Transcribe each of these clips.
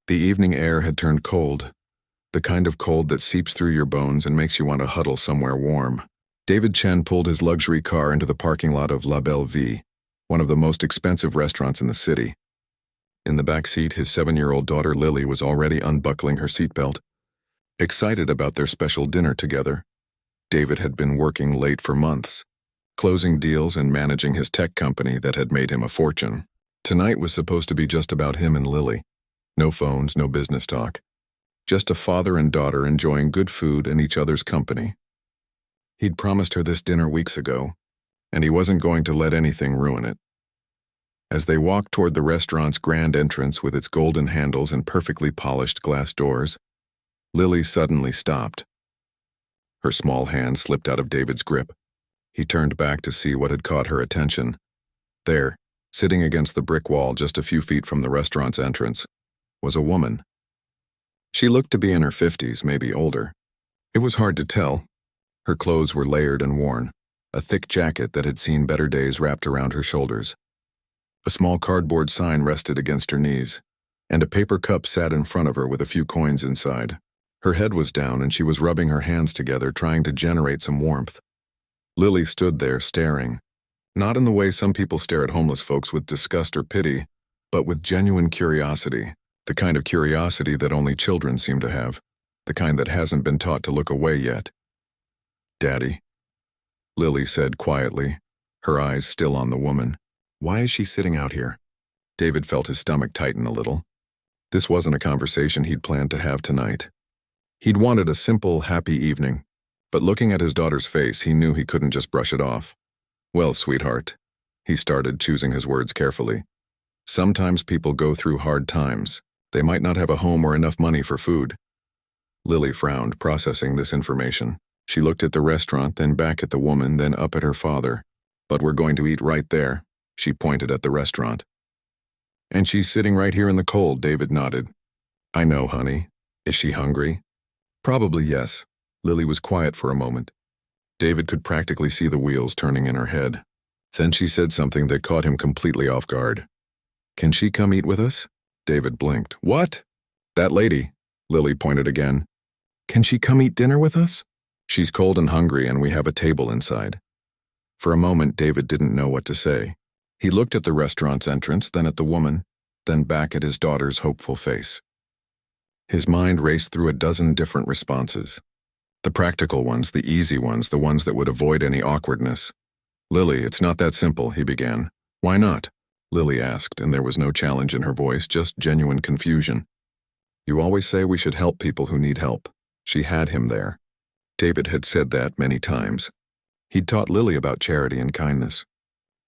The evening air had turned cold, the kind of cold that seeps through your bones and makes you want to huddle somewhere warm. David Chen pulled his luxury car into the parking lot of La Belle Vie, one of the most expensive restaurants in the city. In the back seat, his 7-year-old daughter Lily was already unbuckling her seatbelt, excited about their special dinner together. David had been working late for months, closing deals and managing his tech company that had made him a fortune. Tonight was supposed to be just about him and Lily. No phones, no business talk. Just a father and daughter enjoying good food and each other's company. He'd promised her this dinner weeks ago, and he wasn't going to let anything ruin it. As they walked toward the restaurant's grand entrance with its golden handles and perfectly polished glass doors, Lily suddenly stopped. Her small hand slipped out of David's grip. He turned back to see what had caught her attention. There, sitting against the brick wall just a few feet from the restaurant's entrance, was a woman. She looked to be in her 50s, maybe older. It was hard to tell. Her clothes were layered and worn, a thick jacket that had seen better days wrapped around her shoulders. A small cardboard sign rested against her knees, and a paper cup sat in front of her with a few coins inside. Her head was down and she was rubbing her hands together trying to generate some warmth. Lily stood there staring, not in the way some people stare at homeless folks with disgust or pity, but with genuine curiosity, the kind of curiosity that only children seem to have, the kind that hasn't been taught to look away yet. "Daddy," Lily said quietly, her eyes still on the woman. "Why is she sitting out here?" David felt his stomach tighten a little. This wasn't a conversation he'd planned to have tonight. He'd wanted a simple, happy evening, but looking at his daughter's face, he knew he couldn't just brush it off. "Well, sweetheart," he started, choosing his words carefully. "Sometimes people go through hard times. They might not have a home or enough money for food." Lily frowned, processing this information. She looked at the restaurant, then back at the woman, then up at her father. "But we're going to eat right there," she pointed at the restaurant. "And she's sitting right here in the cold," David nodded. "I know, honey. Is she hungry?" "Probably yes." Lily was quiet for a moment. David could practically see the wheels turning in her head. Then she said something that caught him completely off guard. "Can she come eat with us?" David blinked. "What?" "That lady," Lily pointed again. "Can she come eat dinner with us?" "She's cold and hungry and we have a table inside." For a moment, David didn't know what to say. He looked at the restaurant's entrance, then at the woman, then back at his daughter's hopeful face. His mind raced through a dozen different responses. The practical ones, the easy ones, the ones that would avoid any awkwardness. "Lily, it's not that simple," he began. "Why not?" Lily asked, and there was no challenge in her voice, just genuine confusion. "You always say we should help people who need help." She had him there. David had said that many times. He'd taught Lily about charity and kindness.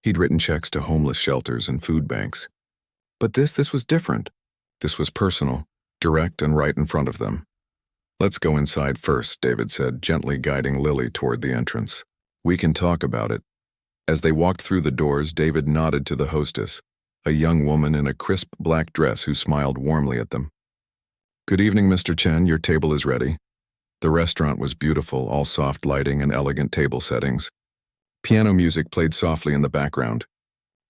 He'd written checks to homeless shelters and food banks. But this was different. This was personal, direct and right in front of them. "Let's go inside first," David said, gently guiding Lily toward the entrance. "We can talk about it." As they walked through the doors, David nodded to the hostess, a young woman in a crisp black dress who smiled warmly at them. "Good evening, Mr. Chen. Your table is ready." The restaurant was beautiful, all soft lighting and elegant table settings. Piano music played softly in the background.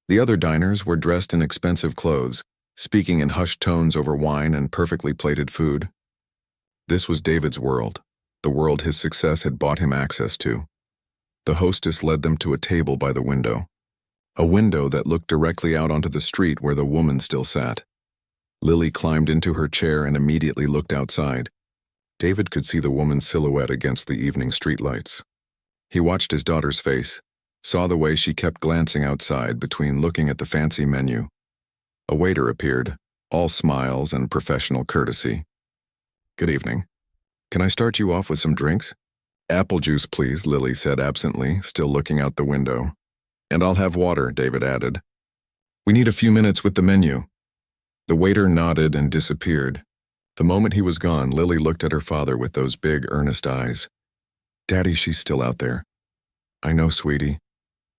The other diners were dressed in expensive clothes, speaking in hushed tones over wine and perfectly plated food. This was David's world, the world his success had bought him access to. The hostess led them to a table by the window, a window that looked directly out onto the street where the woman still sat. Lily climbed into her chair and immediately looked outside. David could see the woman's silhouette against the evening streetlights. He watched his daughter's face, saw the way she kept glancing outside between looking at the fancy menu. A waiter appeared, all smiles and professional courtesy. "Good evening. Can I start you off with some drinks?" "Apple juice, please," Lily said absently, still looking out the window. "And I'll have water," David added. "We need a few minutes with the menu." The waiter nodded and disappeared. The moment he was gone, Lily looked at her father with those big, earnest eyes. "Daddy, she's still out there." "I know, sweetie.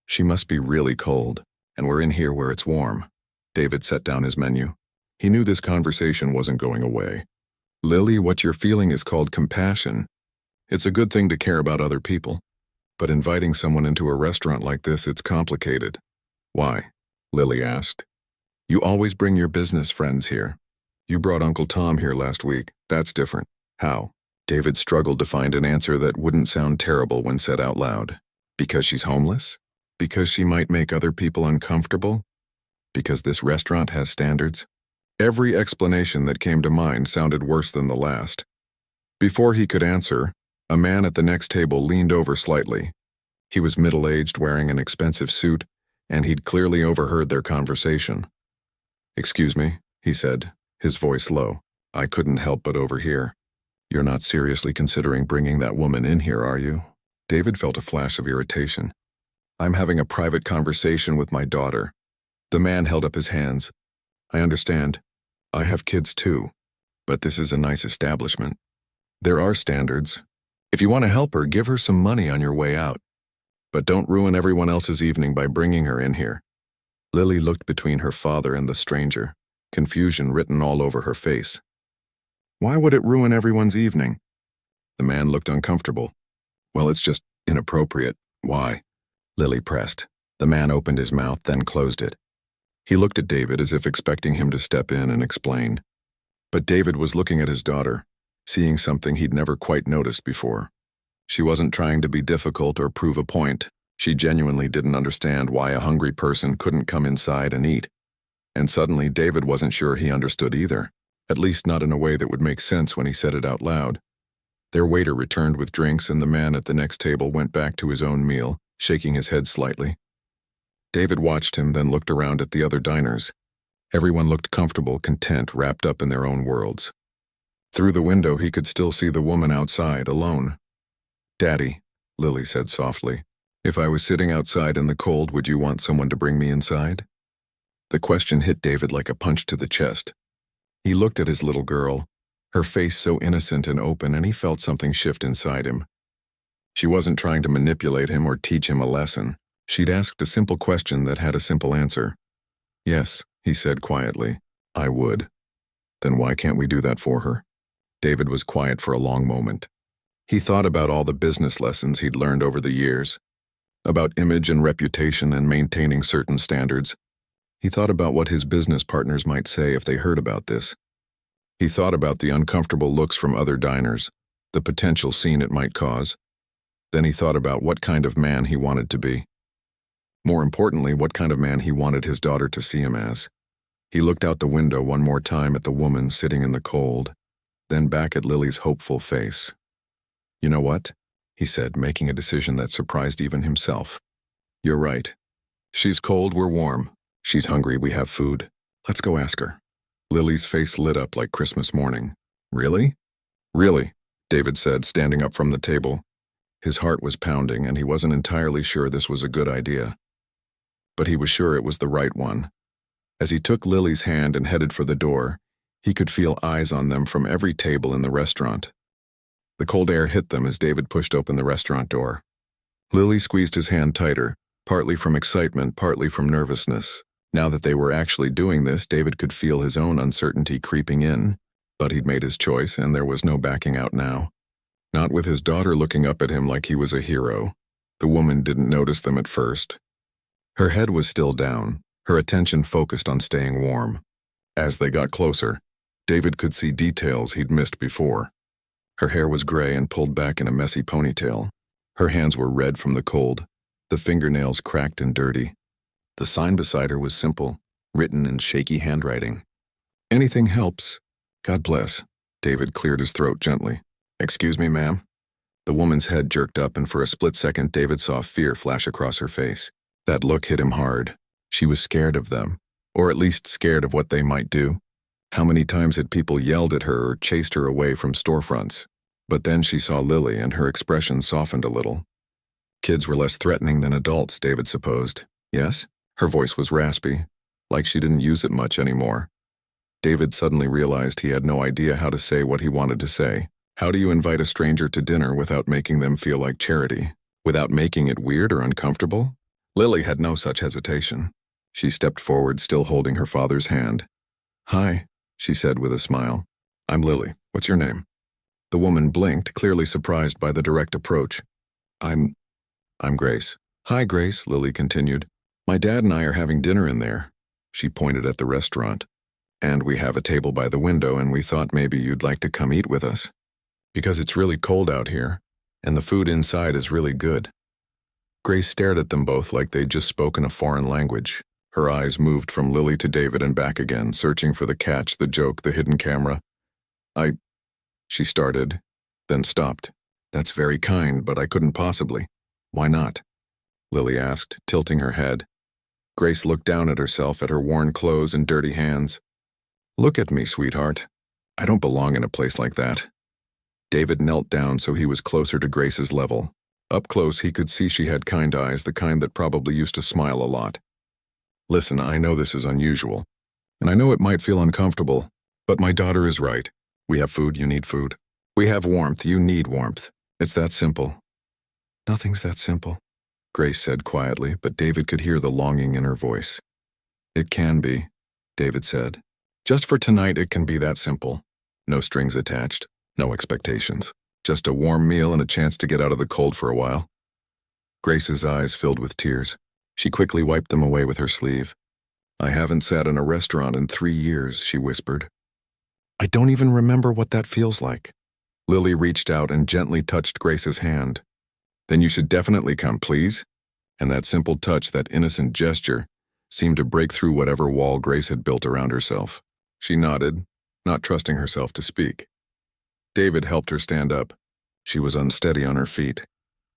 She must be really cold, and we're in here where it's warm." David set down his menu. He knew this conversation wasn't going away. "Lily, what you're feeling is called compassion. It's a good thing to care about other people, but inviting someone into a restaurant like this, it's complicated." "Why?" Lily asked. "You always bring your business friends here. You brought Uncle Tom here last week. That's different. How? David struggled to find an answer that wouldn't sound terrible when said out loud. Because she's homeless? Because she might make other people uncomfortable? Because this restaurant has standards? Every explanation that came to mind sounded worse than the last. Before he could answer, a man at the next table leaned over slightly. He was middle-aged, wearing an expensive suit, and he'd clearly overheard their conversation. "Excuse me," he said, his voice low. "I couldn't help but overhear. You're not seriously considering bringing that woman in here, are you?" David felt a flash of irritation. "I'm having a private conversation with my daughter." The man held up his hands. "I understand. I have kids too. But this is a nice establishment. There are standards. If you want to help her, give her some money on your way out. But don't ruin everyone else's evening by bringing her in here." Lily looked between her father and the stranger, confusion written all over her face. "Why would it ruin everyone's evening?" The man looked uncomfortable. "Well, it's just inappropriate. Why?" Lily pressed. The man opened his mouth, then closed it. He looked at David as if expecting him to step in and explain. But David was looking at his daughter, seeing something he'd never quite noticed before. She wasn't trying to be difficult or prove a point. She genuinely didn't understand why a hungry person couldn't come inside and eat. And suddenly David wasn't sure he understood either, at least not in a way that would make sense when he said it out loud. Their waiter returned with drinks, and the man at the next table went back to his own meal, shaking his head slightly. David watched him, then looked around at the other diners. Everyone looked comfortable, content, wrapped up in their own worlds. Through the window, he could still see the woman outside, alone. "Daddy," Lily said softly, "if I was sitting outside in the cold, would you want someone to bring me inside?" The question hit David like a punch to the chest. He looked at his little girl, her face so innocent and open, and he felt something shift inside him. She wasn't trying to manipulate him or teach him a lesson. She'd asked a simple question that had a simple answer. "Yes," he said quietly, "I would." "Then why can't we do that for her?" David was quiet for a long moment. He thought about all the business lessons he'd learned over the years, about image and reputation and maintaining certain standards. He thought about what his business partners might say if they heard about this. He thought about the uncomfortable looks from other diners, the potential scene it might cause. Then he thought about what kind of man he wanted to be. More importantly, what kind of man he wanted his daughter to see him as. He looked out the window one more time at the woman sitting in the cold, then back at Lily's hopeful face. "You know what?" he said, making a decision that surprised even himself. "You're right. She's cold, we're warm. She's hungry, we have food. Let's go ask her." Lily's face lit up like Christmas morning. "Really?" "Really," David said, standing up from the table. His heart was pounding, and he wasn't entirely sure this was a good idea. But he was sure it was the right one. As he took Lily's hand and headed for the door, he could feel eyes on them from every table in the restaurant. The cold air hit them as David pushed open the restaurant door. Lily squeezed his hand tighter, partly from excitement, partly from nervousness. Now that they were actually doing this, David could feel his own uncertainty creeping in, but he'd made his choice, and there was no backing out now. Not with his daughter looking up at him like he was a hero. The woman didn't notice them at first. Her head was still down, her attention focused on staying warm. As they got closer, David could see details he'd missed before. Her hair was gray and pulled back in a messy ponytail. Her hands were red from the cold, the fingernails cracked and dirty. The sign beside her was simple, written in shaky handwriting. "Anything helps. God bless." David cleared his throat gently. "Excuse me, ma'am?" The woman's head jerked up, and for a split second David saw fear flash across her face. That look hit him hard. She was scared of them, or at least scared of what they might do. How many times had people yelled at her or chased her away from storefronts? But then she saw Lily, and her expression softened a little. Kids were less threatening than adults, David supposed. Yes? Her voice was raspy, like she didn't use it much anymore. David suddenly realized he had no idea how to say what he wanted to say. How do you invite a stranger to dinner without making them feel like charity? Without making it weird or uncomfortable? Lily had no such hesitation. She stepped forward, still holding her father's hand. "Hi," she said with a smile. "I'm Lily. What's your name?" The woman blinked, clearly surprised by the direct approach. I'm Grace." "Hi, Grace," Lily continued. "My dad and I are having dinner in there." She pointed at the restaurant. And we have a table by the window and we thought maybe you'd like to come eat with us. Because it's really cold out here, and the food inside is really good." Grace stared at them both like they'd just spoken a foreign language. Her eyes moved from Lily to David and back again, searching for the catch, the joke, the hidden camera. She started, then stopped. "That's very kind, but I couldn't possibly." "Why not?" Lily asked, tilting her head. Grace looked down at herself, at her worn clothes and dirty hands. "Look at me, sweetheart. I don't belong in a place like that." David knelt down so he was closer to Grace's level. Up close, he could see she had kind eyes, the kind that probably used to smile a lot. "Listen, I know this is unusual, and I know it might feel uncomfortable, but my daughter is right. We have food, you need food. We have warmth, you need warmth. It's that simple." "Nothing's that simple," Grace said quietly, but David could hear the longing in her voice. "It can be," David said. "Just for tonight, it can be that simple. No strings attached, no expectations. Just a warm meal and a chance to get out of the cold for a while." Grace's eyes filled with tears. She quickly wiped them away with her sleeve. "I haven't sat in a restaurant in 3 years," she whispered. "I don't even remember what that feels like." Lily reached out and gently touched Grace's hand. "Then you should definitely come, please." And that simple touch, that innocent gesture, seemed to break through whatever wall Grace had built around herself. She nodded, not trusting herself to speak. David helped her stand up. She was unsteady on her feet,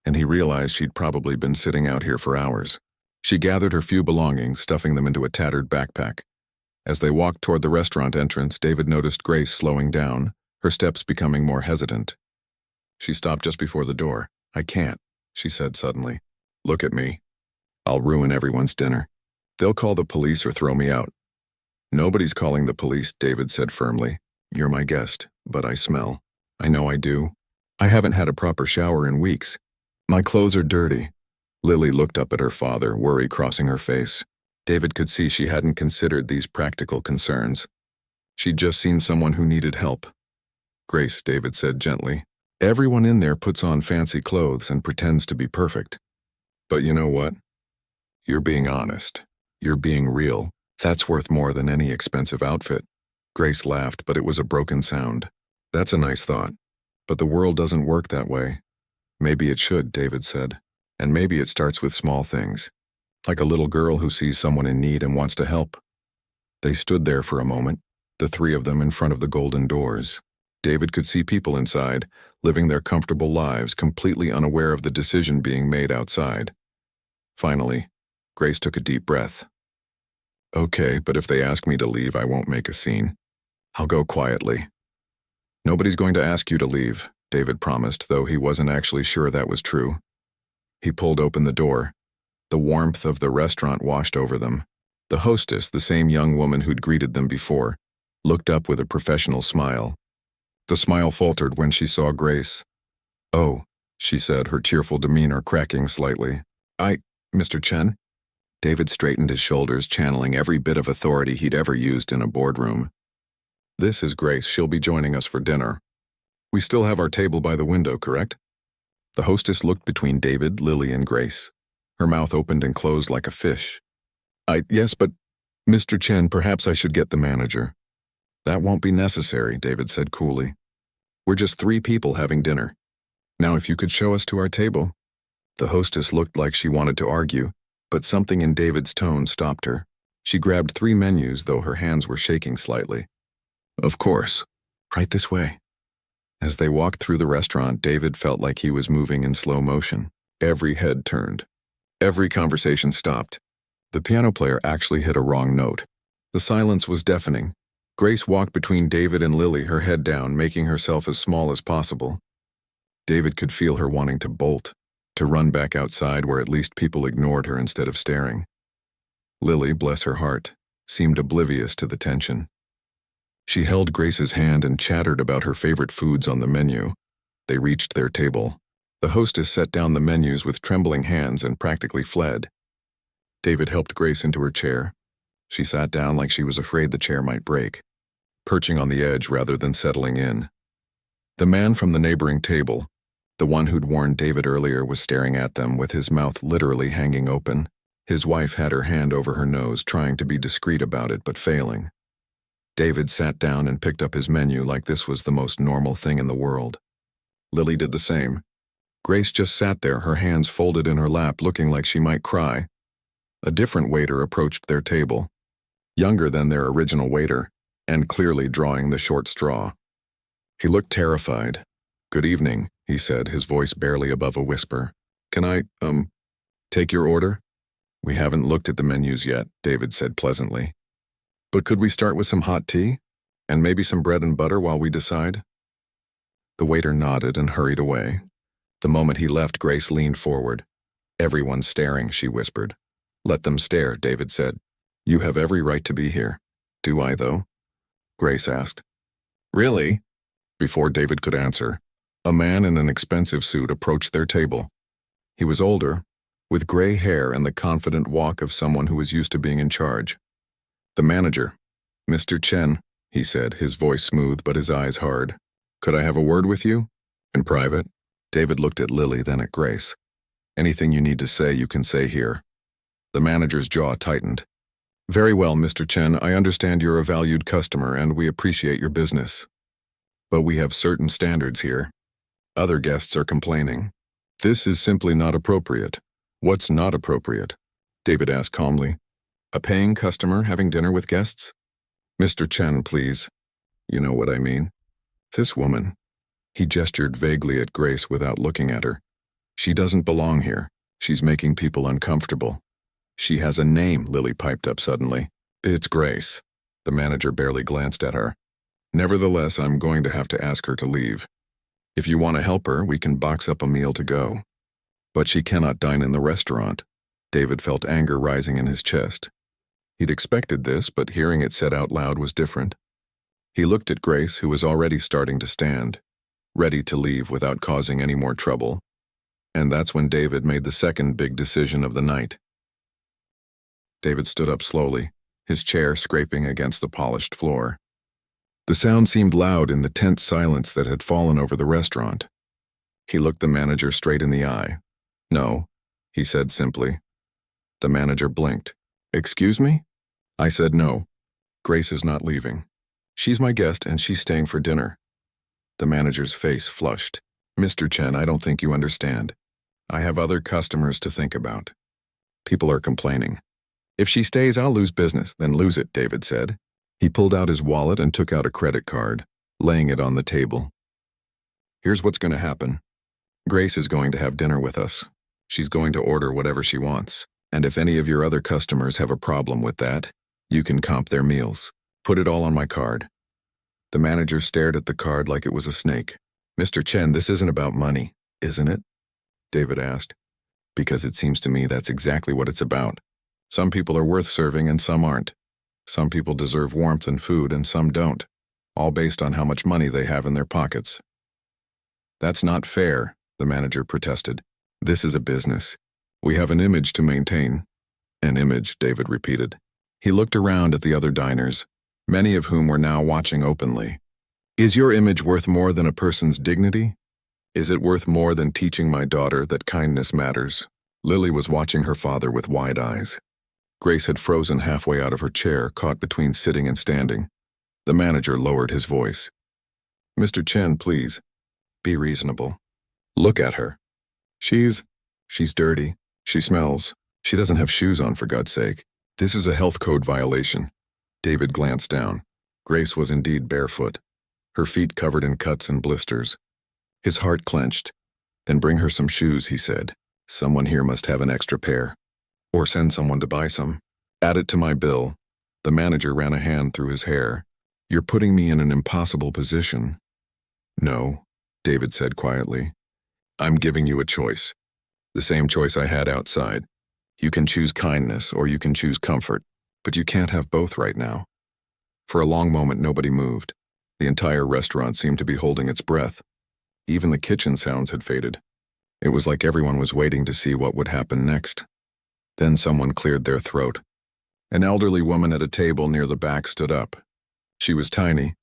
and he realized she'd probably been sitting out here for hours. She gathered her few belongings, stuffing them into a tattered backpack. As they walked toward the restaurant entrance, David noticed Grace slowing down, her steps becoming more hesitant. She stopped just before the door. "I can't," she said suddenly. "Look at me. I'll ruin everyone's dinner. They'll call the police or throw me out." "Nobody's calling the police," David said firmly. "You're my guest, but I smell. I know I do. I haven't had a proper shower in weeks. My clothes are dirty." Lily looked up at her father, worry crossing her face. David could see she hadn't considered these practical concerns. She'd just seen someone who needed help. "Grace," David said gently, "everyone in there puts on fancy clothes and pretends to be perfect. But you know what? You're being honest. You're being real. That's worth more than any expensive outfit." Grace laughed, but it was a broken sound. "That's a nice thought. But the world doesn't work that way." "Maybe it should," David said. "And maybe it starts with small things. Like a little girl who sees someone in need and wants to help." They stood there for a moment, the three of them in front of the golden doors. David could see people inside, living their comfortable lives, completely unaware of the decision being made outside. Finally, Grace took a deep breath. "Okay, but if they ask me to leave, I won't make a scene. I'll go quietly." "Nobody's going to ask you to leave," David promised, though he wasn't actually sure that was true. He pulled open the door. The warmth of the restaurant washed over them. The hostess, the same young woman who'd greeted them before, looked up with a professional smile. The smile faltered when she saw Grace. "Oh," she said, her cheerful demeanor cracking slightly. Mr. Chen?" David straightened his shoulders, channeling every bit of authority he'd ever used in a boardroom. "This is Grace. She'll be joining us for dinner. We still have our table by the window, correct?" The hostess looked between David, Lily, and Grace. Her mouth opened and closed like a fish. Yes, but Mr. Chen, perhaps I should get the manager." "That won't be necessary," David said coolly. "We're just 3 people having dinner. Now if you could show us to our table." The hostess looked like she wanted to argue, but something in David's tone stopped her. She grabbed 3 menus, though her hands were shaking slightly. "Of course. Right this way." As they walked through the restaurant, David felt like he was moving in slow motion. Every head turned. Every conversation stopped. The piano player actually hit a wrong note. The silence was deafening. Grace walked between David and Lily, her head down, making herself as small as possible. David could feel her wanting to bolt, to run back outside where at least people ignored her instead of staring. Lily, bless her heart, seemed oblivious to the tension. She held Grace's hand and chattered about her favorite foods on the menu. They reached their table. The hostess set down the menus with trembling hands and practically fled. David helped Grace into her chair. She sat down like she was afraid the chair might break, perching on the edge rather than settling in. The man from the neighboring table, the one who'd warned David earlier, was staring at them with his mouth literally hanging open. His wife had her hand over her nose, trying to be discreet about it, but failing. David sat down and picked up his menu like this was the most normal thing in the world. Lily did the same. Grace just sat there, her hands folded in her lap, looking like she might cry. A different waiter approached their table, younger than their original waiter, and clearly drawing the short straw. He looked terrified. "Good evening," he said, his voice barely above a whisper. "Can I, take your order?" "We haven't looked at the menus yet," David said pleasantly. "But could we start with some hot tea? And maybe some bread and butter while we decide?" The waiter nodded and hurried away. The moment he left, Grace leaned forward. "Everyone's staring," she whispered. "Let them stare," David said. "You have every right to be here." "Do I, though?" Grace asked. "Really?" Before David could answer, a man in an expensive suit approached their table. He was older, with gray hair and the confident walk of someone who was used to being in charge. "The manager, Mr. Chen," he said, his voice smooth but his eyes hard. "Could I have a word with you? In private?" David looked at Lily, then at Grace. "Anything you need to say, you can say here." The manager's jaw tightened. "Very well, Mr. Chen, I understand you're a valued customer and we appreciate your business. But we have certain standards here. Other guests are complaining. This is simply not appropriate." "What's not appropriate?" David asked calmly. "A paying customer having dinner with guests?" "Mr. Chen, please. You know what I mean. This woman." He gestured vaguely at Grace without looking at her. "She doesn't belong here. She's making people uncomfortable." "She has a name," Lily piped up suddenly. "It's Grace." The manager barely glanced at her. "Nevertheless, I'm going to have to ask her to leave. If you want to help her, we can box up a meal to go. But she cannot dine in the restaurant." David felt anger rising in his chest. He'd expected this, but hearing it said out loud was different. He looked at Grace, who was already starting to stand, ready to leave without causing any more trouble. And that's when David made the second big decision of the night. David stood up slowly, his chair scraping against the polished floor. The sound seemed loud in the tense silence that had fallen over the restaurant. He looked the manager straight in the eye. "No," he said simply. The manager blinked. "Excuse me?" "I said no. Grace is not leaving. She's my guest and she's staying for dinner." The manager's face flushed. "Mr. Chen, I don't think you understand. I have other customers to think about. People are complaining. If she stays, I'll lose business." "Then lose it," David said. He pulled out his wallet and took out a credit card, laying it on the table. "Here's what's going to happen. Grace is going to have dinner with us. She's going to order whatever she wants. And if any of your other customers have a problem with that, you can comp their meals. Put it all on my card." The manager stared at the card like it was a snake. "Mr. Chen, this isn't about money, isn't it?" David asked. "Because it seems to me that's exactly what it's about. Some people are worth serving and some aren't. Some people deserve warmth and food and some don't, all based on how much money they have in their pockets." "That's not fair," the manager protested. "This is a business. We have an image to maintain." "An image," David repeated. He looked around at the other diners, many of whom were now watching openly. "Is your image worth more than a person's dignity? Is it worth more than teaching my daughter that kindness matters?" Lily was watching her father with wide eyes. Grace had frozen halfway out of her chair, caught between sitting and standing. The manager lowered his voice. "Mr. Chen, please. Be reasonable. Look at her. She's dirty. She smells. She doesn't have shoes on, for God's sake. This is a health code violation." David glanced down. Grace was indeed barefoot, her feet covered in cuts and blisters. His heart clenched. "Then bring her some shoes," he said. "Someone here must have an extra pair. Or send someone to buy some. Add it to my bill." The manager ran a hand through his hair. "You're putting me in an impossible position." "No," David said quietly. "I'm giving you a choice. The same choice I had outside. You can choose kindness or you can choose comfort, but you can't have both right now." For a long moment, nobody moved. The entire restaurant seemed to be holding its breath. Even the kitchen sounds had faded. It was like everyone was waiting to see what would happen next. Then someone cleared their throat. An elderly woman at a table near the back stood up. She was tiny,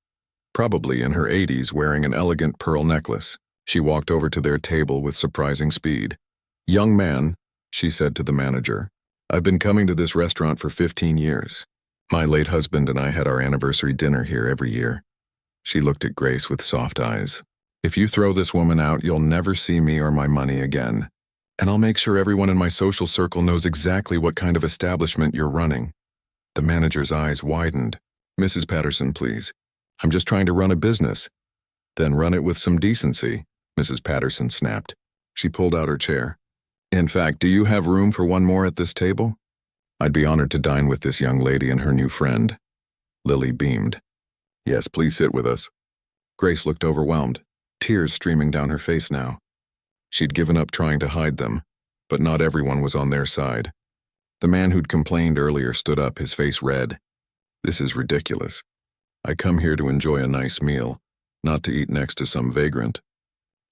probably in her 80s, wearing an elegant pearl necklace. She walked over to their table with surprising speed. "Young man," she said to the manager, "I've been coming to this restaurant for 15 years. My late husband and I had our anniversary dinner here every year. She looked at Grace with soft eyes. If you throw this woman out, you'll never see me or my money again. And I'll make sure everyone in my social circle knows exactly what kind of establishment you're running. The manager's eyes widened. Mrs. Patterson, please. I'm just trying to run a business. Then run it with some decency, Mrs. Patterson snapped. She pulled out her chair. In fact, do you have room for one more at this table? I'd be honored to dine with this young lady and her new friend. Lily beamed. Yes, please sit with us. Grace looked overwhelmed, tears streaming down her face now. She'd given up trying to hide them, but not everyone was on their side. The man who'd complained earlier stood up, his face red. This is ridiculous. I come here to enjoy a nice meal, not to eat next to some vagrant.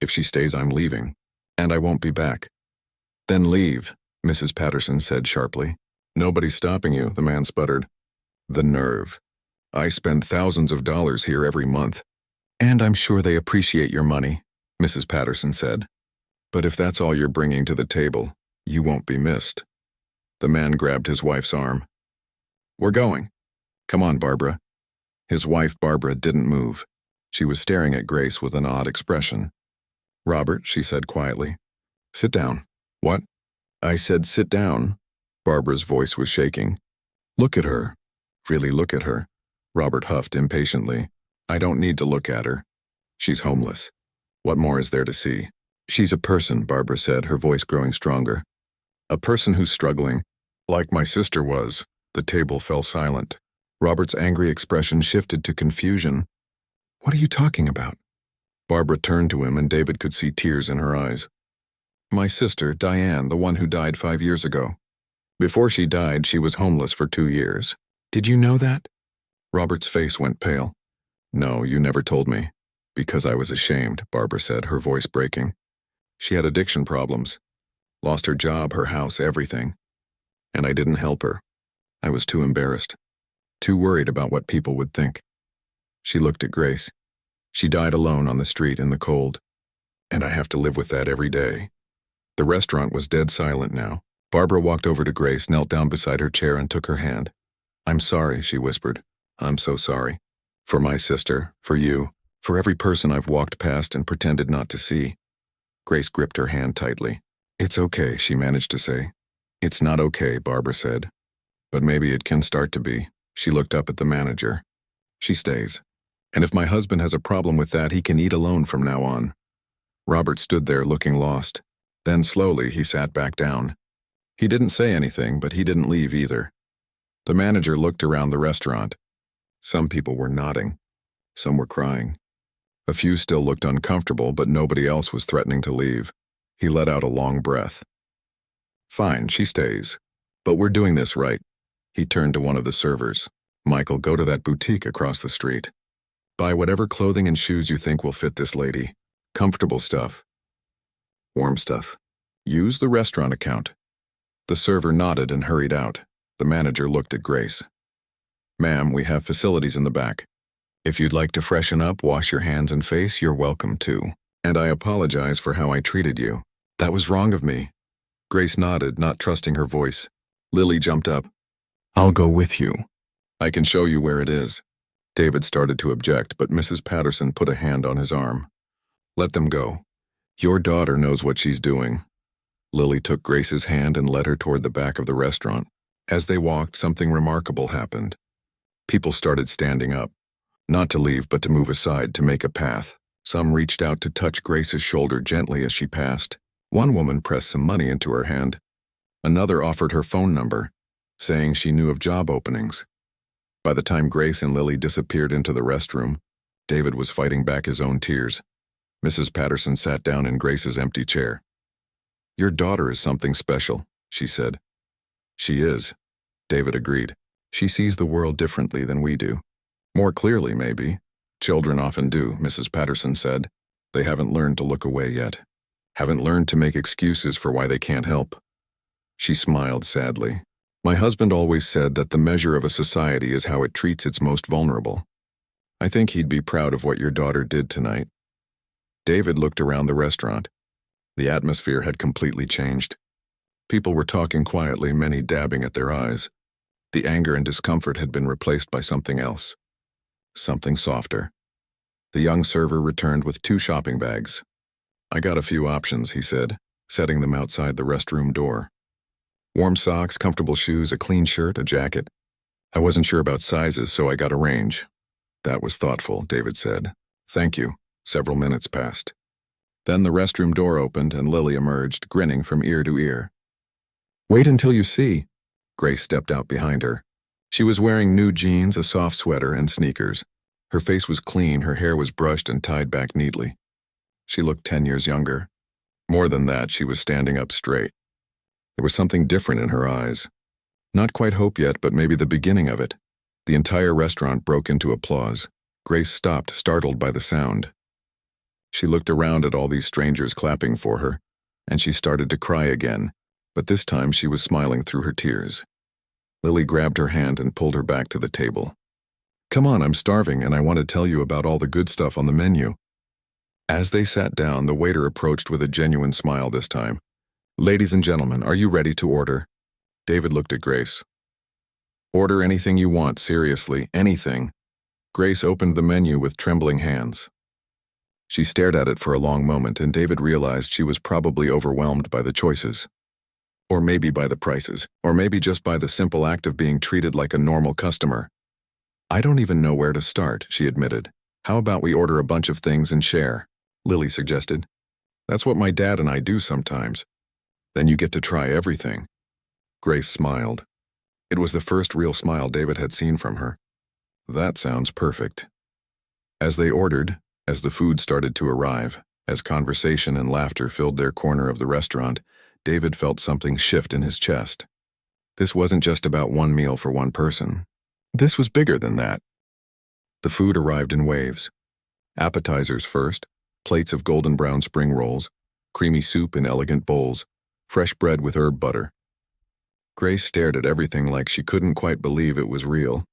If she stays, I'm leaving, and I won't be back. Then leave, Mrs. Patterson said sharply. Nobody's stopping you, the man sputtered. The nerve. I spend thousands of dollars here every month. And I'm sure they appreciate your money, Mrs. Patterson said. But if that's all you're bringing to the table, you won't be missed. The man grabbed his wife's arm. We're going. Come on, Barbara. His wife, Barbara, didn't move. She was staring at Grace with an odd expression. Robert, she said quietly. Sit down. What? I said sit down. Barbara's voice was shaking. Look at her. Really look at her. Robert huffed impatiently. I don't need to look at her. She's homeless. What more is there to see? She's a person, Barbara said, her voice growing stronger. A person who's struggling. Like my sister was. The table fell silent. Robert's angry expression shifted to confusion. What are you talking about? Barbara turned to him and David could see tears in her eyes. My sister, Diane, the one who died 5 years ago. Before she died, she was homeless for 2 years. Did you know that? Robert's face went pale. No, you never told me. Because I was ashamed, Barbara said, her voice breaking. She had addiction problems. Lost her job, her house, everything. And I didn't help her. I was too embarrassed. Too worried about what people would think. She looked at Grace. She died alone on the street in the cold. And I have to live with that every day. The restaurant was dead silent now. Barbara walked over to Grace, knelt down beside her chair and took her hand. I'm sorry, she whispered. I'm so sorry. For my sister, for you, for every person I've walked past and pretended not to see. Grace gripped her hand tightly. It's okay, she managed to say. It's not okay, Barbara said. But maybe it can start to be. She looked up at the manager. She stays. And if my husband has a problem with that, he can eat alone from now on. Robert stood there looking lost. Then slowly he sat back down. He didn't say anything, but he didn't leave either. The manager looked around the restaurant. Some people were nodding. Some were crying. A few still looked uncomfortable, but nobody else was threatening to leave. He let out a long breath. Fine, she stays. But we're doing this right. He turned to one of the servers. Michael, go to that boutique across the street. Buy whatever clothing and shoes you think will fit this lady. Comfortable stuff. Warm stuff. Use the restaurant account. The server nodded and hurried out. The manager looked at Grace. Ma'am, we have facilities in the back. If you'd like to freshen up, wash your hands and face, you're welcome to. And I apologize for how I treated you. That was wrong of me. Grace nodded, not trusting her voice. Lily jumped up. I'll go with you. I can show you where it is. David started to object, but Mrs. Patterson put a hand on his arm. Let them go. Your daughter knows what she's doing. Lily took Grace's hand and led her toward the back of the restaurant. As they walked, something remarkable happened. People started standing up. Not to leave, but to move aside, to make a path. Some reached out to touch Grace's shoulder gently as she passed. One woman pressed some money into her hand. Another offered her phone number, saying she knew of job openings. By the time Grace and Lily disappeared into the restroom, David was fighting back his own tears. Mrs. Patterson sat down in Grace's empty chair. Your daughter is something special, she said. She is, David agreed. She sees the world differently than we do. More clearly, maybe. Children often do, Mrs. Patterson said. They haven't learned to look away yet. Haven't learned to make excuses for why they can't help. She smiled sadly. My husband always said that the measure of a society is how it treats its most vulnerable. I think he'd be proud of what your daughter did tonight. David looked around the restaurant. The atmosphere had completely changed. People were talking quietly, many dabbing at their eyes. The anger and discomfort had been replaced by something else. Something softer. The young server returned with 2 shopping bags. "I got a few options," he said, setting them outside the restroom door. "Warm socks, comfortable shoes, a clean shirt, a jacket. I wasn't sure about sizes, so I got a range." "That was thoughtful," David said. "Thank you." Several minutes passed. Then the restroom door opened and Lily emerged, grinning from ear to ear. "Wait until you see." Grace stepped out behind her. She was wearing new jeans, a soft sweater, and sneakers. Her face was clean, her hair was brushed and tied back neatly. She looked 10 years younger. More than that, she was standing up straight. There was something different in her eyes. Not quite hope yet, but maybe the beginning of it. The entire restaurant broke into applause. Grace stopped, startled by the sound. She looked around at all these strangers clapping for her, and she started to cry again, but this time she was smiling through her tears. Lily grabbed her hand and pulled her back to the table. "Come on, I'm starving, and I want to tell you about all the good stuff on the menu." As they sat down, the waiter approached with a genuine smile this time. "Ladies and gentlemen, are you ready to order?" David looked at Grace. "Order anything you want, seriously, anything." Grace opened the menu with trembling hands. She stared at it for a long moment, and David realized she was probably overwhelmed by the choices. Or maybe by the prices, or maybe just by the simple act of being treated like a normal customer. "I don't even know where to start," she admitted. "How about we order a bunch of things and share?" Lily suggested. "That's what my dad and I do sometimes. Then you get to try everything." Grace smiled. It was the first real smile David had seen from her. "That sounds perfect." As they ordered, as the food started to arrive, as conversation and laughter filled their corner of the restaurant, David felt something shift in his chest. This wasn't just about one meal for one person. This was bigger than that. The food arrived in waves. Appetizers first, plates of golden brown spring rolls, creamy soup in elegant bowls, fresh bread with herb butter. Grace stared at everything like she couldn't quite believe it was real.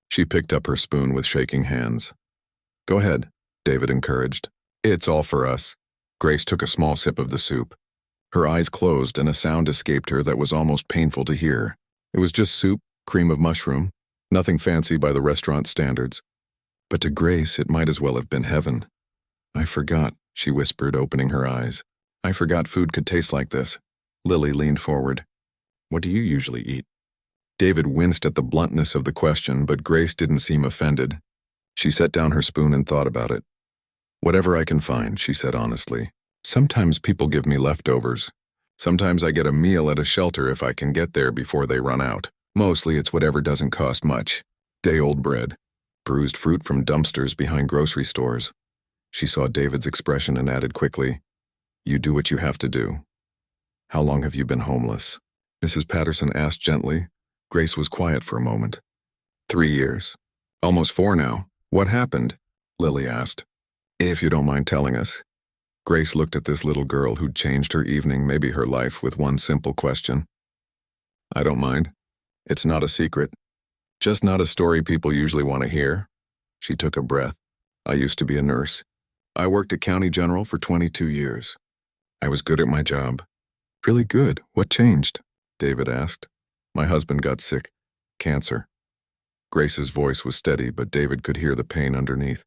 She picked up her spoon with shaking hands. "Go ahead," David encouraged. "It's all for us." Grace took a small sip of the soup. Her eyes closed and a sound escaped her that was almost painful to hear. It was just soup, cream of mushroom, nothing fancy by the restaurant standards. But to Grace, it might as well have been heaven. "I forgot," she whispered, opening her eyes. "I forgot food could taste like this." Lily leaned forward. "What do you usually eat?" David winced at the bluntness of the question, but Grace didn't seem offended. She set down her spoon and thought about it. "Whatever I can find," she said honestly. "Sometimes people give me leftovers. Sometimes I get a meal at a shelter if I can get there before they run out. Mostly it's whatever doesn't cost much. Day-old bread. Bruised fruit from dumpsters behind grocery stores." She saw David's expression and added quickly, "You do what you have to do." "How long have you been homeless?" Mrs. Patterson asked gently. Grace was quiet for a moment. 3 years. Almost 4 now. "What happened?" Lily asked. "If you don't mind telling us." Grace looked at this little girl who'd changed her evening, maybe her life, with one simple question. "I don't mind. It's not a secret. Just not a story people usually want to hear." She took a breath. "I used to be a nurse. I worked at County General for 22 years. I was good at my job." "Really good? What changed?" David asked. "My husband got sick. Cancer." Grace's voice was steady, but David could hear the pain underneath.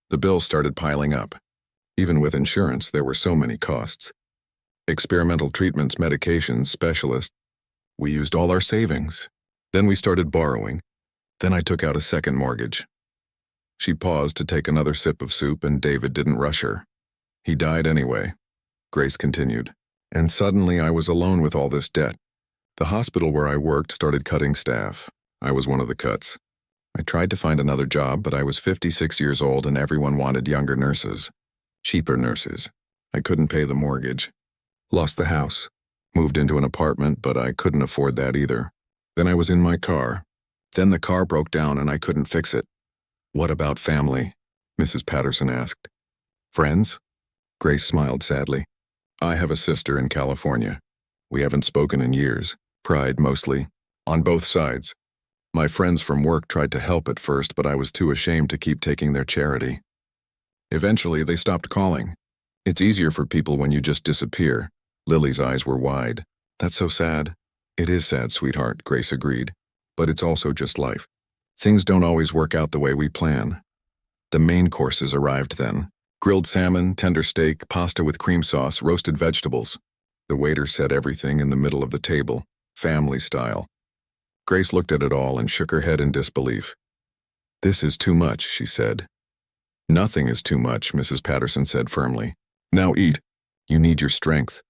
The bills started piling up. Even with insurance, there were so many costs. Experimental treatments, medications, specialists. We used all our savings. Then we started borrowing. Then I took out a second mortgage. She paused to take another sip of soup, and David didn't rush her. "He died anyway," Grace continued. "And suddenly I was alone with all this debt. The hospital where I worked started cutting staff. I was one of the cuts. I tried to find another job, but I was 56 years old and everyone wanted younger nurses. Cheaper nurses. I couldn't pay the mortgage. Lost the house. Moved into an apartment, but I couldn't afford that either. Then I was in my car. Then the car broke down and I couldn't fix it." "What about family?" Mrs. Patterson asked. "Friends?" Grace smiled sadly. "I have a sister in California. We haven't spoken in years. Pride, mostly. On both sides. My friends from work tried to help at first, but I was too ashamed to keep taking their charity. Eventually, they stopped calling. It's easier for people when you just disappear." Lily's eyes were wide. "That's so sad." "It is sad, sweetheart," Grace agreed. But it's also just life. Things don't always work out the way we plan. The main courses arrived then. Grilled salmon, tender steak, pasta with cream sauce, roasted vegetables. The waiter set everything in the middle of the table, family style. Grace looked at it all and shook her head in disbelief. "This is too much," she said. "Nothing is too much," Mrs. Patterson said firmly. "Now eat. You need your strength."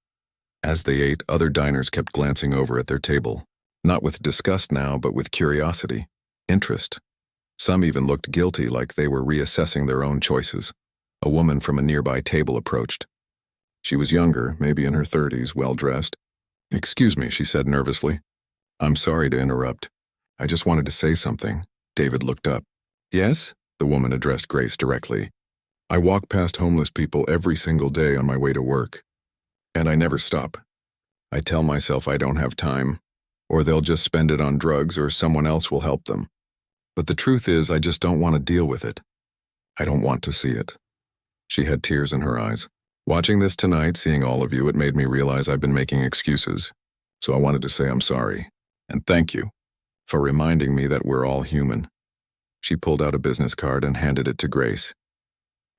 As they ate, other diners kept glancing over at their table, not with disgust now, but with curiosity, interest. Some even looked guilty, like they were reassessing their own choices. A woman from a nearby table approached. She was younger, maybe in her 30s, well-dressed. "Excuse me," she said nervously. "I'm sorry to interrupt. I just wanted to say something." David looked up. "Yes?" The woman addressed Grace directly. "I walk past homeless people every single day on my way to work. And I never stop. I tell myself I don't have time, or they'll just spend it on drugs, or someone else will help them. But the truth is, I just don't want to deal with it. I don't want to see it." She had tears in her eyes. "Watching this tonight, seeing all of you, it made me realize I've been making excuses. So I wanted to say I'm sorry, and thank you for reminding me that we're all human." She pulled out a business card and handed it to Grace.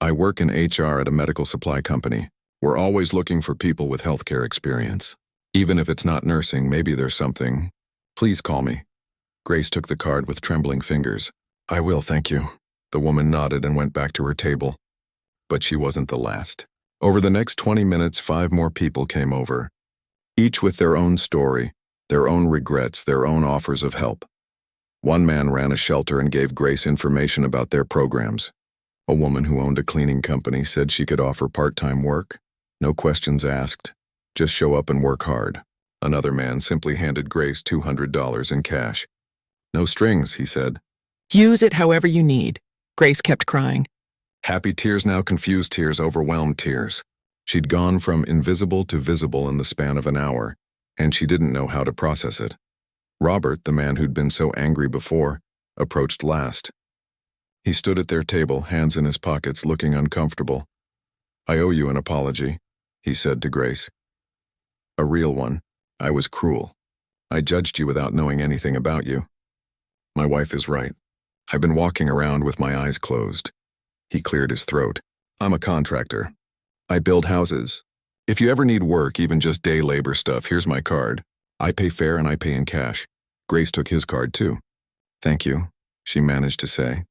"I work in HR at a medical supply company. We're always looking for people with healthcare experience. Even if it's not nursing, maybe there's something. Please call me." Grace took the card with trembling fingers. "I will, thank you." The woman nodded and went back to her table. But she wasn't the last. Over the next 20 minutes, 5 more people came over, each with their own story, their own regrets, their own offers of help. One man ran a shelter and gave Grace information about their programs. A woman who owned a cleaning company said she could offer part-time work. No questions asked. Just show up and work hard. Another man simply handed Grace $200 in cash. "No strings," he said. "Use it however you need." Grace kept crying. Happy tears, now confused tears, overwhelmed tears. She'd gone from invisible to visible in the span of an hour, and she didn't know how to process it. Robert, the man who'd been so angry before, approached last. He stood at their table, hands in his pockets, looking uncomfortable. "I owe you an apology," he said to Grace. "A real one. I was cruel. I judged you without knowing anything about you. My wife is right. I've been walking around with my eyes closed." He cleared his throat. "I'm a contractor. I build houses. If you ever need work, even just day labor stuff, here's my card. I pay fair and I pay in cash." Grace took his card too. "Thank you," she managed to say.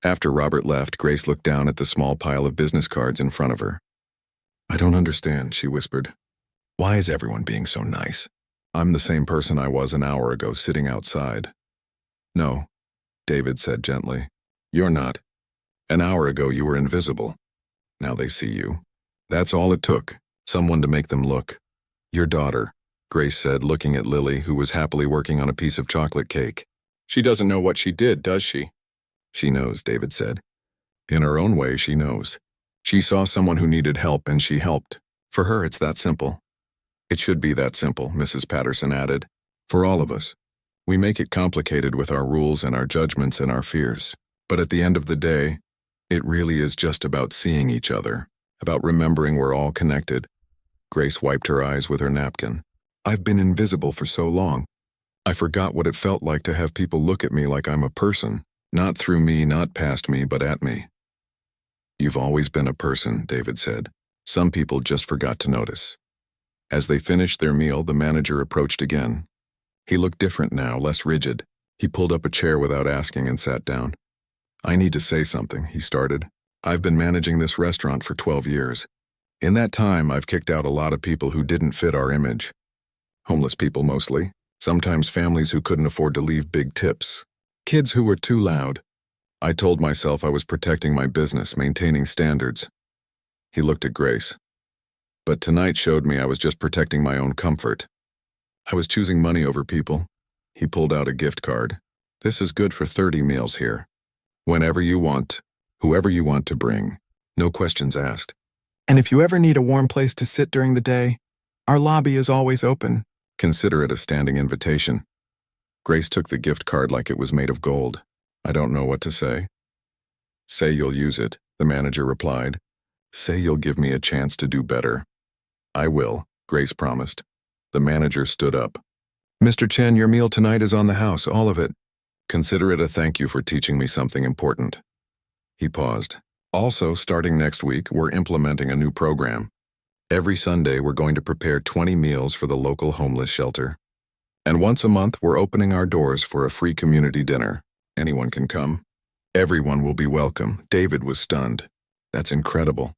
After Robert left, Grace looked down at the small pile of business cards in front of her. "I don't understand," she whispered. "Why is everyone being so nice? I'm the same person I was an hour ago, sitting outside." "No," David said gently. "You're not. An hour ago you were invisible. Now they see you. That's all it took, someone to make them look." "Your daughter," Grace said, looking at Lily, who was happily working on a piece of chocolate cake. "She doesn't know what she did, does she?" "She knows," David said. "In her own way, she knows. She saw someone who needed help and she helped. For her, it's that simple." "It should be that simple," Mrs. Patterson added. "For all of us. We make it complicated with our rules and our judgments and our fears. But at the end of the day, it really is just about seeing each other, about remembering we're all connected." Grace wiped her eyes with her napkin. "I've been invisible for so long. I forgot what it felt like to have people look at me like I'm a person, not through me, not past me, but at me." "You've always been a person," David said. "Some people just forgot to notice." As they finished their meal, the manager approached again. He looked different now, less rigid. He pulled up a chair without asking and sat down. "I need to say something," he started. "I've been managing this restaurant for 12 years. In that time, I've kicked out a lot of people who didn't fit our image. Homeless people mostly, sometimes families who couldn't afford to leave big tips, kids who were too loud. I told myself I was protecting my business, maintaining standards." He looked at Grace. "But tonight showed me I was just protecting my own comfort. I was choosing money over people." He pulled out a gift card. "This is good for 30 meals here. Whenever you want, whoever you want to bring. No questions asked. And if you ever need a warm place to sit during the day, our lobby is always open. Consider it a standing invitation." Grace took the gift card like it was made of gold. "I don't know what to say." "Say you'll use it," the manager replied. "Say you'll give me a chance to do better." "I will," Grace promised. The manager stood up. "Mr. Chen, your meal tonight is on the house, all of it. Consider it a thank you for teaching me something important." He paused. "Also, starting next week, we're implementing a new program. Every Sunday, we're going to prepare 20 meals for the local homeless shelter. And once a month, we're opening our doors for a free community dinner. Anyone can come. Everyone will be welcome." David was stunned. "That's incredible."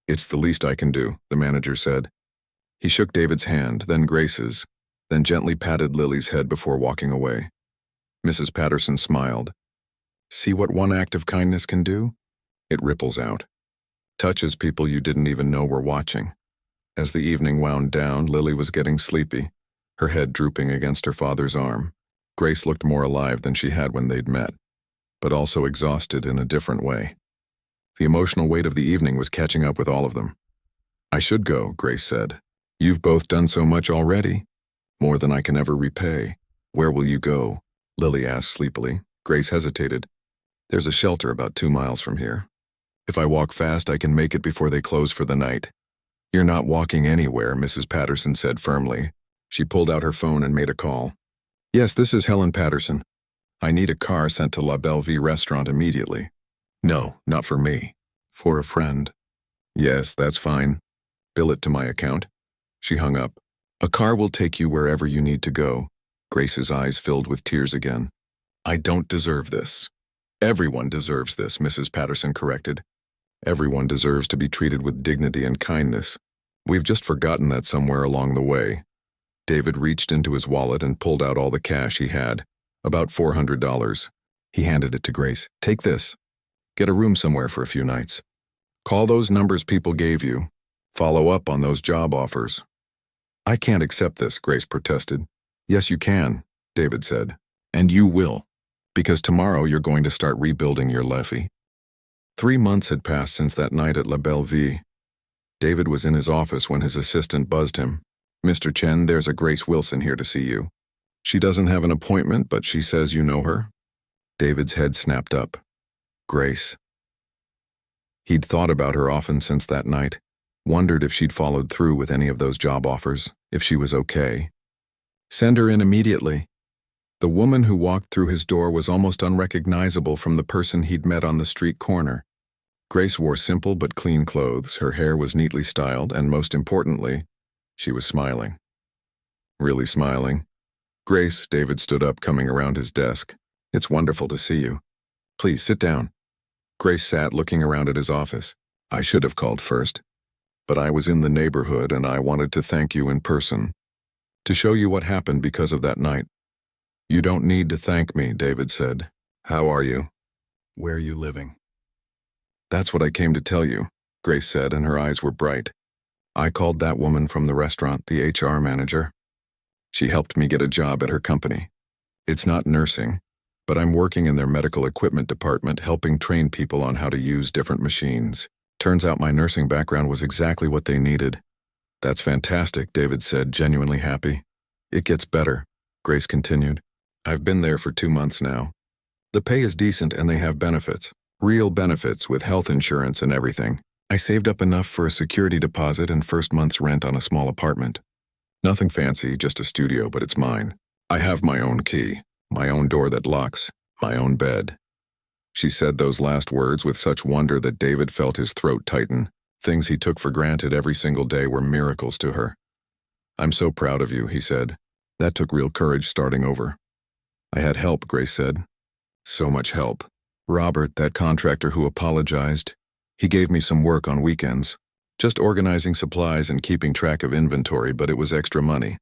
"It's the least I can do," the manager said. He shook David's hand, then Grace's, then gently patted Lily's head before walking away. Mrs. Patterson smiled. "See what one act of kindness can do? It ripples out. Touches people you didn't even know were watching." As the evening wound down, Lily was getting sleepy, her head drooping against her father's arm. Grace looked more alive than she had when they'd met, but also exhausted in a different way. The emotional weight of the evening was catching up with all of them. "I should go," Grace said. "You've both done so much already. More than I can ever repay." "Where will you go?" Lily asked sleepily. Grace hesitated. "There's a shelter about 2 miles from here. If I walk fast, I can make it before they close for the night." "You're not walking anywhere," Mrs. Patterson said firmly. She pulled out her phone and made a call. "Yes, this is Helen Patterson. I need a car sent to La Belle Vie restaurant immediately." "No, not for me. For a friend." "Yes, that's fine. Bill it to my account." She hung up. "A car will take you wherever you need to go." Grace's eyes filled with tears again. "I don't deserve this." "Everyone deserves this," Mrs. Patterson corrected. "Everyone deserves to be treated with dignity and kindness. We've just forgotten that somewhere along the way." David reached into his wallet and pulled out all the cash he had, about $400. He handed it to Grace. "Take this. Get a room somewhere for a few nights. Call those numbers people gave you. Follow up on those job offers." "I can't accept this," Grace protested. "Yes, you can," David said. "And you will. Because tomorrow you're going to start rebuilding your leffy." 3 months had passed since that night at La Belle Vie. David was in his office when his assistant buzzed him. "Mr. Chen, there's a Grace Wilson here to see you. She doesn't have an appointment, but she says you know her." David's head snapped up. Grace. He'd thought about her often since that night, wondered if she'd followed through with any of those job offers, if she was okay. "Send her in immediately." The woman who walked through his door was almost unrecognizable from the person he'd met on the street corner. Grace wore simple but clean clothes, her hair was neatly styled, and most importantly, she was smiling. "Really smiling?" "Grace," David stood up, coming around his desk. "It's wonderful to see you. Please sit down." Grace sat looking around at his office. "I should have called first, but I was in the neighborhood and I wanted to thank you in person, to show you what happened because of that night." "You don't need to thank me," David said. "How are you? Where are you living?" "That's what I came to tell you," Grace said, and her eyes were bright. "I called that woman from the restaurant, the HR manager. She helped me get a job at her company. It's not nursing, but I'm working in their medical equipment department helping train people on how to use different machines. Turns out my nursing background was exactly what they needed." "That's fantastic," David said, genuinely happy. "It gets better," Grace continued. "I've been there for 2 months now. The pay is decent and they have benefits, real benefits with health insurance and everything. I saved up enough for a security deposit and first month's rent on a small apartment. Nothing fancy, just a studio, but it's mine. I have my own key, my own door that locks, my own bed." She said those last words with such wonder that David felt his throat tighten. Things he took for granted every single day were miracles to her. "I'm so proud of you," he said. "That took real courage starting over." "I had help," Grace said. "So much help. Robert, that contractor who apologized, he gave me some work on weekends, just organizing supplies and keeping track of inventory, but it was extra money.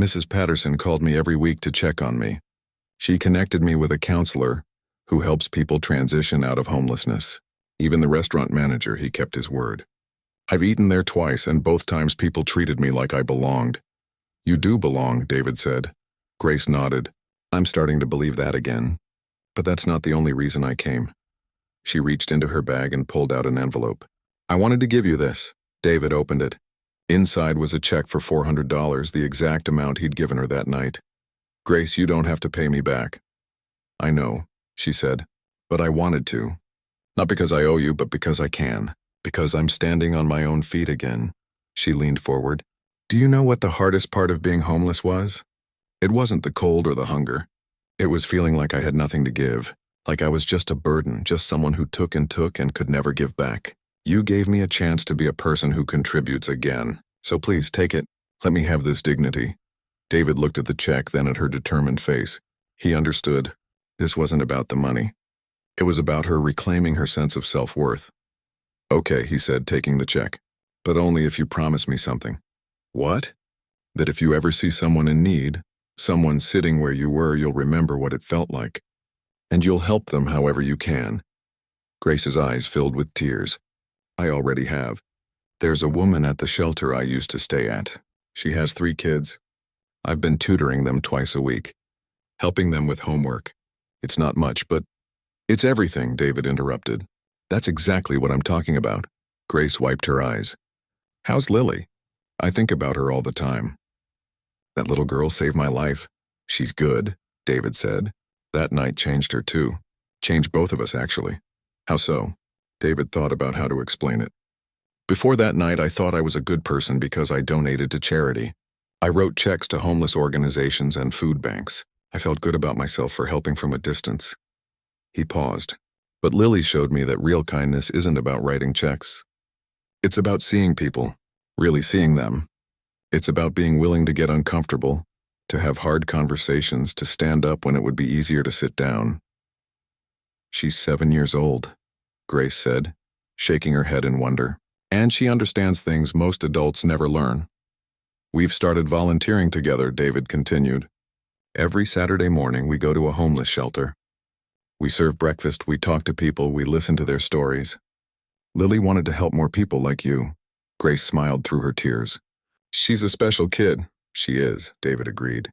Mrs. Patterson called me every week to check on me. She connected me with a counselor who helps people transition out of homelessness. Even the restaurant manager, he kept his word. I've eaten there twice, and both times people treated me like I belonged." "You do belong," David said. Grace nodded. "I'm starting to believe that again. But that's not the only reason I came." She reached into her bag and pulled out an envelope. "I wanted to give you this." David opened it. Inside was a check for $400, the exact amount he'd given her that night. "Grace, you don't have to pay me back." "I know," she said, "but I wanted to. Not because I owe you, but because I can. Because I'm standing on my own feet again." She leaned forward. "Do you know what the hardest part of being homeless was? It wasn't the cold or the hunger. It was feeling like I had nothing to give, like I was just a burden, just someone who took and could never give back. You gave me a chance to be a person who contributes again. So please take it. Let me have this dignity. David looked at the check, then at her determined face. He understood. This wasn't about the money. It was about her reclaiming her sense of self-worth. Okay, he said, taking the check. But only if you promise me something. What? That if you ever see someone in need, someone sitting where you were, you'll remember what it felt like. And you'll help them however you can. Grace's eyes filled with tears. I already have. There's a woman at the shelter I used to stay at. She has 3 kids. I've been tutoring them twice a week, helping them with homework. It's not much, but it's everything, David interrupted. That's exactly what I'm talking about. Grace wiped her eyes. How's Lily? I think about her all the time. That little girl saved my life. She's good, David said. That night changed her too. Changed both of us, actually. How so? David thought about how to explain it. Before that night, I thought I was a good person because I donated to charity. I wrote checks to homeless organizations and food banks. I felt good about myself for helping from a distance. He paused. But Lily showed me that real kindness isn't about writing checks. It's about seeing people, really seeing them. It's about being willing to get uncomfortable, to have hard conversations, to stand up when it would be easier to sit down. She's 7 years old, Grace said, shaking her head in wonder. And she understands things most adults never learn. We've started volunteering together, David continued. Every Saturday morning we go to a homeless shelter. We serve breakfast, we talk to people, we listen to their stories. Lily wanted to help more people like you. Grace smiled through her tears. She's a special kid. She is, David agreed.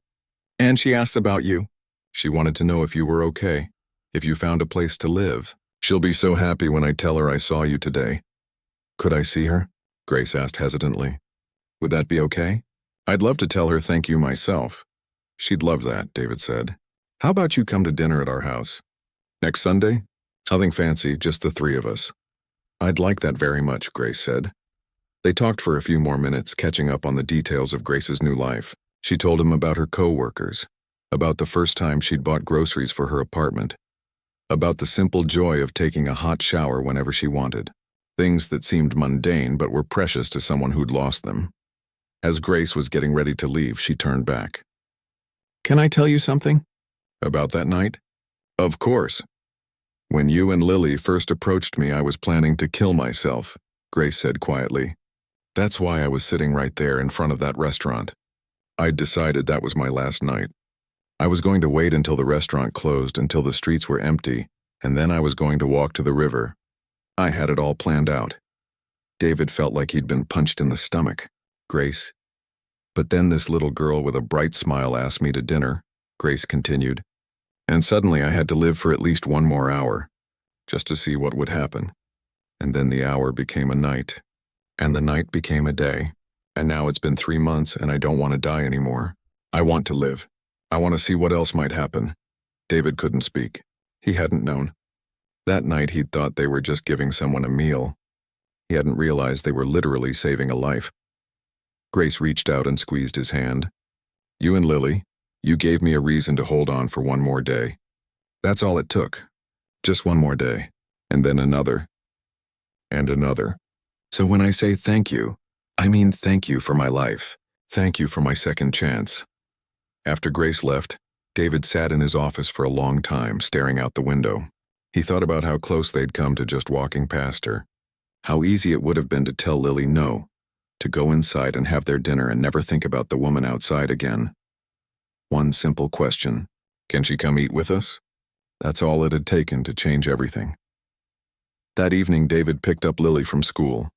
And she asked about you. She wanted to know if you were okay, if you found a place to live. She'll be so happy when I tell her I saw you today. Could I see her? Grace asked hesitantly. Would that be okay? I'd love to tell her thank you myself. She'd love that, David said. How about you come to dinner at our house? Next Sunday? Nothing fancy, just the 3 of us. I'd like that very much, Grace said. They talked for a few more minutes, catching up on the details of Grace's new life. She told him about her co-workers, about the first time she'd bought groceries for her apartment, about the simple joy of taking a hot shower whenever she wanted. Things that seemed mundane but were precious to someone who'd lost them. As Grace was getting ready to leave, she turned back. Can I tell you something? About that night? Of course. When you and Lily first approached me, I was planning to kill myself, Grace said quietly. That's why I was sitting right there in front of that restaurant. I'd decided that was my last night. I was going to wait until the restaurant closed, until the streets were empty, and then I was going to walk to the river. I had it all planned out. David felt like he'd been punched in the stomach. Grace. But then this little girl with a bright smile asked me to dinner, Grace continued. And suddenly I had to live for at least 1 more hour, just to see what would happen. And then the hour became a night, and the night became a day. And now it's been 3 months and I don't want to die anymore. I want to live. I want to see what else might happen. David couldn't speak. He hadn't known. That night he'd thought they were just giving someone a meal. He hadn't realized they were literally saving a life. Grace reached out and squeezed his hand. You and Lily, you gave me a reason to hold on for 1 more day. That's all it took. Just 1 more day. And then another. And another. So when I say thank you, I mean thank you for my life. Thank you for my second chance. After Grace left, David sat in his office for a long time, staring out the window. He thought about how close they'd come to just walking past her. How easy it would have been to tell Lily no, to go inside and have their dinner and never think about the woman outside again. One simple question. Can she come eat with us? That's all it had taken to change everything. That evening, David picked up Lily from school.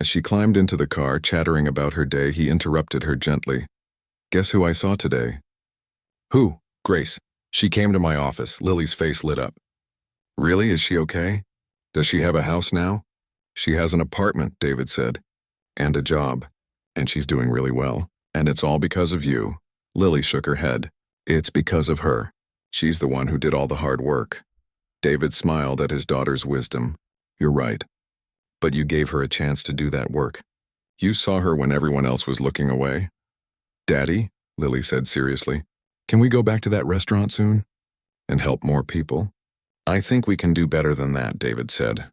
As she climbed into the car, chattering about her day, he interrupted her gently. Guess who I saw today? Who? Grace. She came to my office. Lily's face lit up. Really? Is she okay? Does she have a house now? She has an apartment, David said. And a job. And she's doing really well. And it's all because of you. Lily shook her head. It's because of her. She's the one who did all the hard work. David smiled at his daughter's wisdom. You're right. But you gave her a chance to do that work. You saw her when everyone else was looking away. Daddy, Lily said seriously, Can we go back to that restaurant soon? And help more people? I think we can do better than that, David said.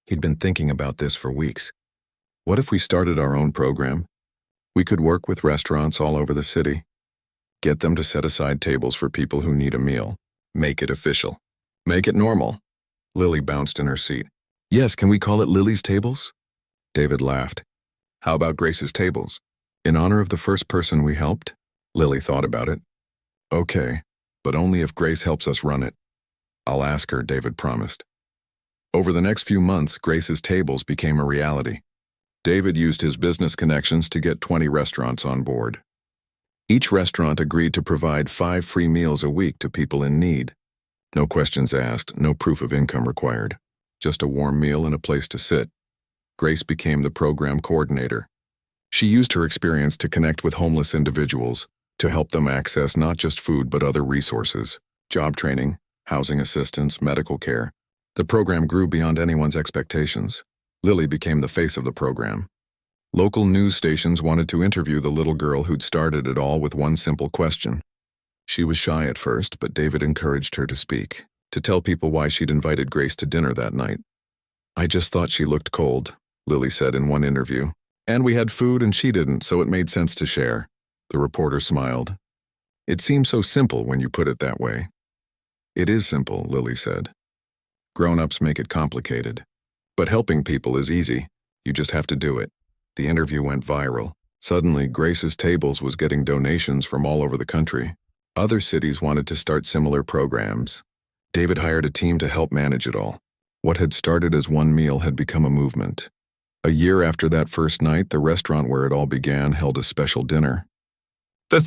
He'd been thinking about this for weeks. What if we started our own program? We could work with restaurants all over the city. Get them to set aside tables for people who need a meal. Make it official. Make it normal. Lily bounced in her seat. Yes, can we call it Lily's Tables? David laughed. How about Grace's Tables? In honor of the first person we helped? Lily thought about it. Okay, but only if Grace helps us run it. I'll ask her, David promised. Over the next few months, Grace's Tables became a reality. David used his business connections to get 20 restaurants on board. Each restaurant agreed to provide 5 free meals a week to people in need. No questions asked, no proof of income required. Just a warm meal and a place to sit. Grace became the program coordinator. She used her experience to connect with homeless individuals, to help them access not just food but other resources, job training, housing assistance, medical care. The program grew beyond anyone's expectations. Lily became the face of the program. Local news stations wanted to interview the little girl who'd started it all with one simple question. She was shy at first, but David encouraged her to speak, to tell people why she'd invited Grace to dinner that night. I just thought she looked cold, Lily said in one interview. And we had food and she didn't, so it made sense to share. The reporter smiled. It seems so simple when you put it that way. It is simple, Lily said. Grown-ups make it complicated. But helping people is easy. You just have to do it. The interview went viral. Suddenly, Grace's Tables was getting donations from all over the country. Other cities wanted to start similar programs. David hired a team to help manage it all. What had started as one meal had become a movement. A year after that first night, the restaurant where it all began held a special dinner. The